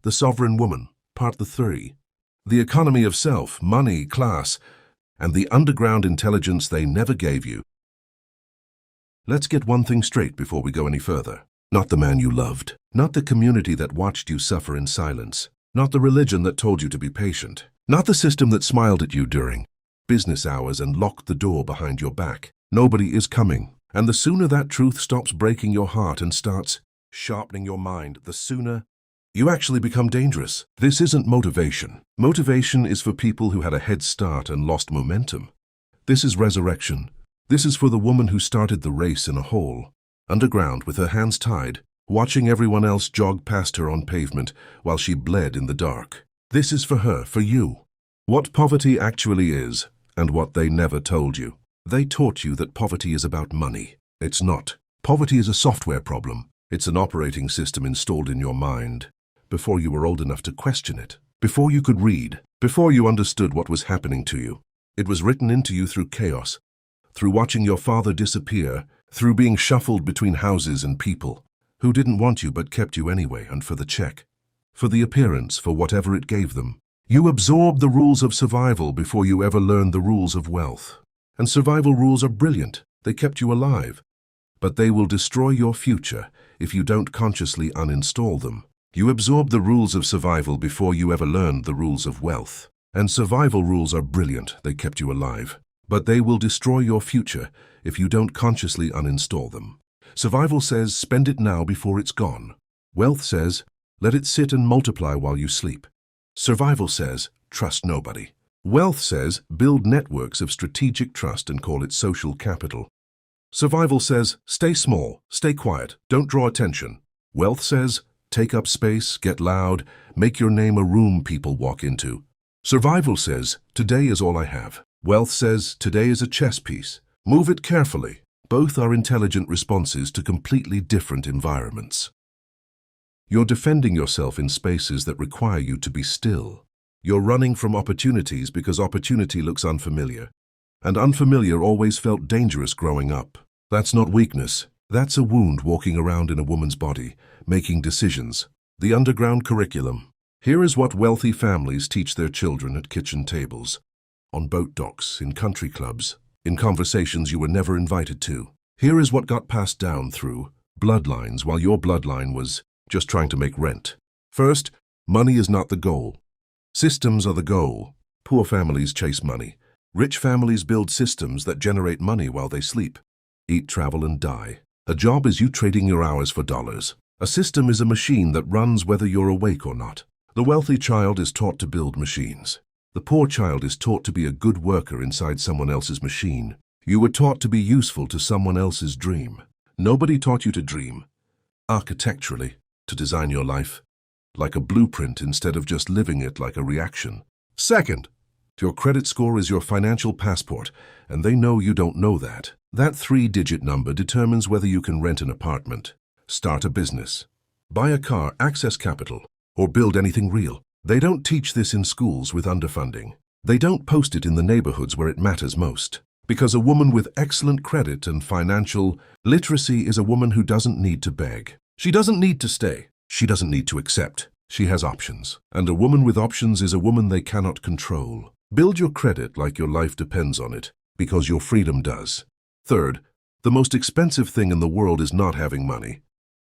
The Sovereign Woman, Part 3. The economy of self, money, class, and the underground intelligence they never gave you. Let's get one thing straight before we go any further. Not the man you loved, not the community that watched you suffer in silence, not the religion that told you to be patient, not the system that smiled at you during business hours and locked the door behind your back. Nobody is coming, and the sooner that truth stops breaking your heart and starts sharpening your mind, the sooner you actually become dangerous. This isn't motivation. Motivation is for people who had a head start and lost momentum. This is resurrection. This is for the woman who started the race in a hole, underground with her hands tied, watching everyone else jog past her on pavement while she bled in the dark. This is for her, for you. What poverty actually is, and what they never told you. They taught you that poverty is about money. It's not. Poverty is a software problem. It's an operating system installed in your mind before you were old enough to question it, before you could read, before you understood what was happening to you. It was written into you through chaos, through watching your father disappear, through being shuffled between houses and people who didn't want you but kept you anyway, and for the check, for the appearance, for whatever it gave them. You absorbed the rules of survival before you ever learned the rules of wealth. And survival rules are brilliant. They kept you alive. But they will destroy your future if you don't consciously uninstall them. You absorbed the rules of survival before you ever learned the rules of wealth. And survival rules are brilliant. They kept you alive. But they will destroy your future if you don't consciously uninstall them. Survival says, spend it now before it's gone. Wealth says, let it sit and multiply while you sleep. Survival says, trust nobody. Wealth says, build networks of strategic trust and call it social capital. Survival says, stay small, stay quiet, don't draw attention. Wealth says, take up space, get loud, make your name a room people walk into. Survival says, today is all I have. Wealth says, today is a chess piece. Move it carefully. Both are intelligent responses to completely different environments. You're defending yourself in spaces that require you to be still. You're running from opportunities because opportunity looks unfamiliar. And unfamiliar always felt dangerous growing up. That's not weakness. That's a wound walking around in a woman's body, making decisions. The underground curriculum. Here is what wealthy families teach their children at kitchen tables, on boat docks, in country clubs, in conversations you were never invited to. Here is what got passed down through bloodlines while your bloodline was just trying to make rent. First, money is not the goal. Systems are the goal. Poor families chase money. Rich families build systems that generate money while they sleep, eat, travel, and die. A job is you trading your hours for dollars. A system is a machine that runs whether you're awake or not. The wealthy child is taught to build machines. The poor child is taught to be a good worker inside someone else's machine. You were taught to be useful to someone else's dream. Nobody taught you to dream, architecturally, to design your life, like a blueprint instead of just living it like a reaction. Second, your credit score is your financial passport, and they know you don't know that. That 3-digit number determines whether you can rent an apartment, start a business, buy a car, access capital, or build anything real. They don't teach this in schools with underfunding. They don't post it in the neighborhoods where it matters most. Because a woman with excellent credit and financial literacy is a woman who doesn't need to beg. She doesn't need to stay. She doesn't need to accept. She has options. And a woman with options is a woman they cannot control. Build your credit like your life depends on it, because your freedom does. Third, the most expensive thing in the world is not having money.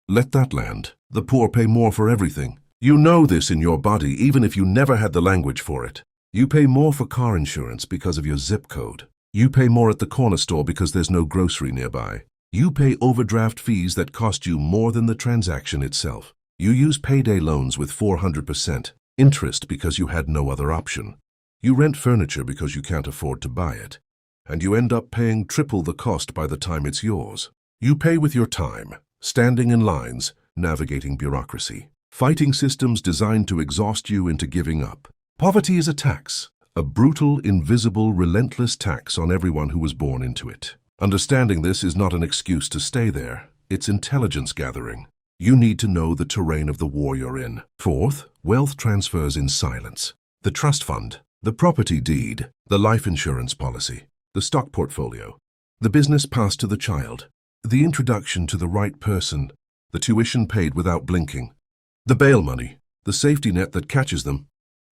Let that land. The poor pay more for everything. You know this in your body, even if you never had the language for it. You pay more for car insurance because of your zip code. You pay more at the corner store because there's no grocery nearby. You pay overdraft fees that cost you more than the transaction itself. You use payday loans with 400% interest because you had no other option. You rent furniture because you can't afford to buy it. And you end up paying triple the cost by the time it's yours. You pay with your time, standing in lines, navigating bureaucracy, fighting systems designed to exhaust you into giving up. Poverty is a tax, a brutal, invisible, relentless tax on everyone who was born into it. Understanding this is not an excuse to stay there. It's intelligence gathering. You need to know the terrain of the war you're in. Fourth, wealth transfers in silence. The trust fund, the property deed, the life insurance policy, the stock portfolio, the business passed to the child, the introduction to the right person, the tuition paid without blinking, the bail money, the safety net that catches them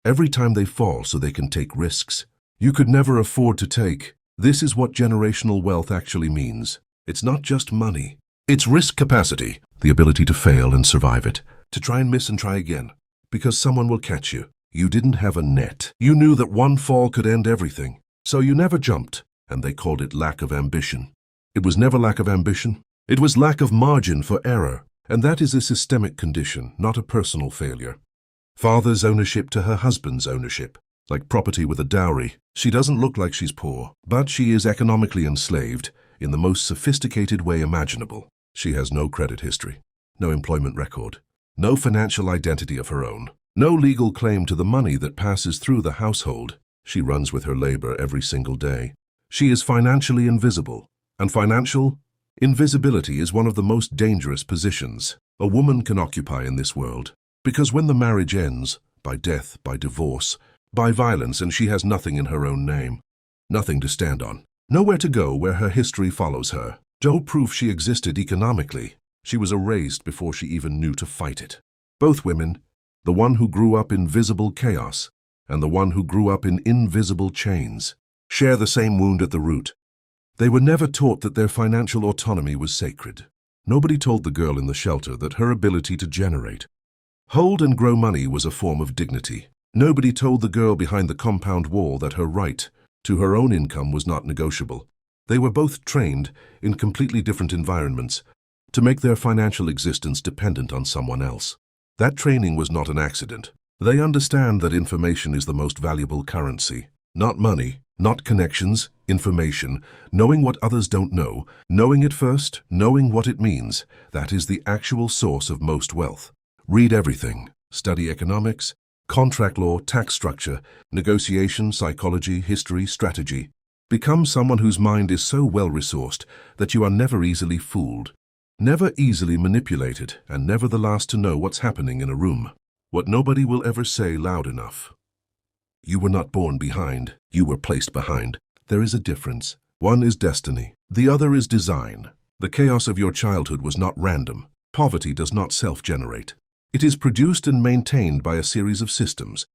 every time they fall so they can take risks you could never afford to take. This is what generational wealth actually means. It's not just money. It's risk capacity, the ability to fail and survive it, to try and miss and try again, because someone will catch you. You didn't have a net. You knew that one fall could end everything, so you never jumped, and they called it lack of ambition. It was never lack of ambition. It was lack of margin for error, and that is a systemic condition, not a personal failure. Father's ownership to her husband's ownership, like property with a dowry. She doesn't look like she's poor, but she is economically enslaved in the most sophisticated way imaginable. She has no credit history, no employment record, no financial identity of her own, no legal claim to the money that passes through the household. She runs with her labor every single day. She is financially invisible, and financial invisibility is one of the most dangerous positions a woman can occupy in this world. Because when the marriage ends, by death, by divorce, by violence, and she has nothing in her own name, nothing to stand on, nowhere to go where her history follows her, no proof she existed economically, she was erased before she even knew to fight it. Both women, the one who grew up in visible chaos and the one who grew up in invisible chains, share the same wound at the root. They were never taught that their financial autonomy was sacred. Nobody told the girl in the shelter that her ability to generate, hold and grow money was a form of dignity. Nobody told the girl behind the compound wall that her right to her own income was not negotiable. They were both trained in completely different environments to make their financial existence dependent on someone else. That training was not an accident. They understand that information is the most valuable currency. Not money, not connections, information, knowing what others don't know, knowing it first, knowing what it means. That is the actual source of most wealth. Read everything. Study economics, contract law, tax structure, negotiation, psychology, history, strategy. Become someone whose mind is so well-resourced that you are never easily fooled, never easily manipulated, and never the last to know what's happening in a room. What nobody will ever say loud enough. You were not born behind, you were placed behind. There is a difference. One is destiny, the other is design. The chaos of your childhood was not random. Poverty does not self-generate. It is produced and maintained by a series of systems,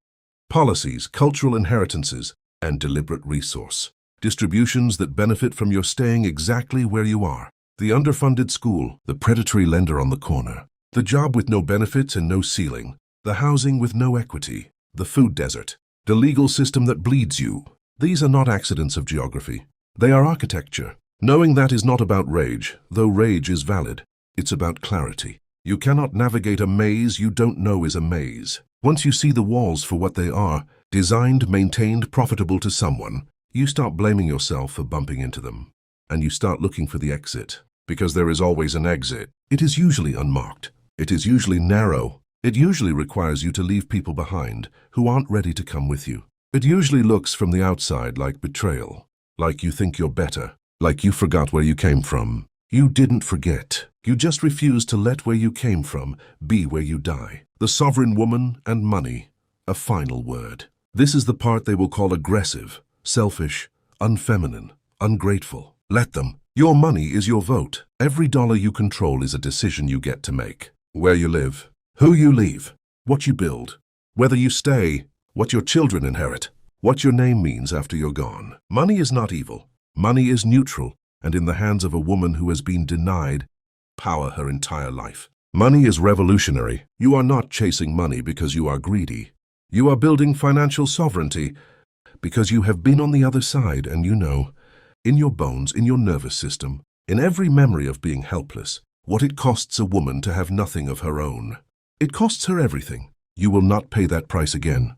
policies, cultural inheritances, and deliberate resource distributions that benefit from your staying exactly where you are. The underfunded school, the predatory lender on the corner, the job with no benefits and no ceiling, the housing with no equity, the food desert, the legal system that bleeds you. These are not accidents of geography. They are architecture. Knowing that is not about rage, though rage is valid. It's about clarity. You cannot navigate a maze you don't know is a maze. Once you see the walls for what they are, designed, maintained, profitable to someone, you start blaming yourself for bumping into them. And you start looking for the exit. Because there is always an exit. It is usually unmarked. It is usually narrow. It usually requires you to leave people behind who aren't ready to come with you. It usually looks from the outside like betrayal. Like you think you're better. Like you forgot where you came from. You didn't forget. You just refused to let where you came from be where you die. The sovereign woman and money. A final word. This is the part they will call aggressive, selfish, unfeminine, ungrateful. Let them. Your money is your vote. Every dollar you control is a decision you get to make. Where you live, who you leave, what you build, whether you stay, what your children inherit, what your name means after you're gone. Money is not evil. Money is neutral and in the hands of a woman who has been denied power her entire life. Money is revolutionary. You are not chasing money because you are greedy. You are building financial sovereignty because you have been on the other side and you know, in your bones, in your nervous system, in every memory of being helpless, what it costs a woman to have nothing of her own. It costs her everything. You will not pay that price again.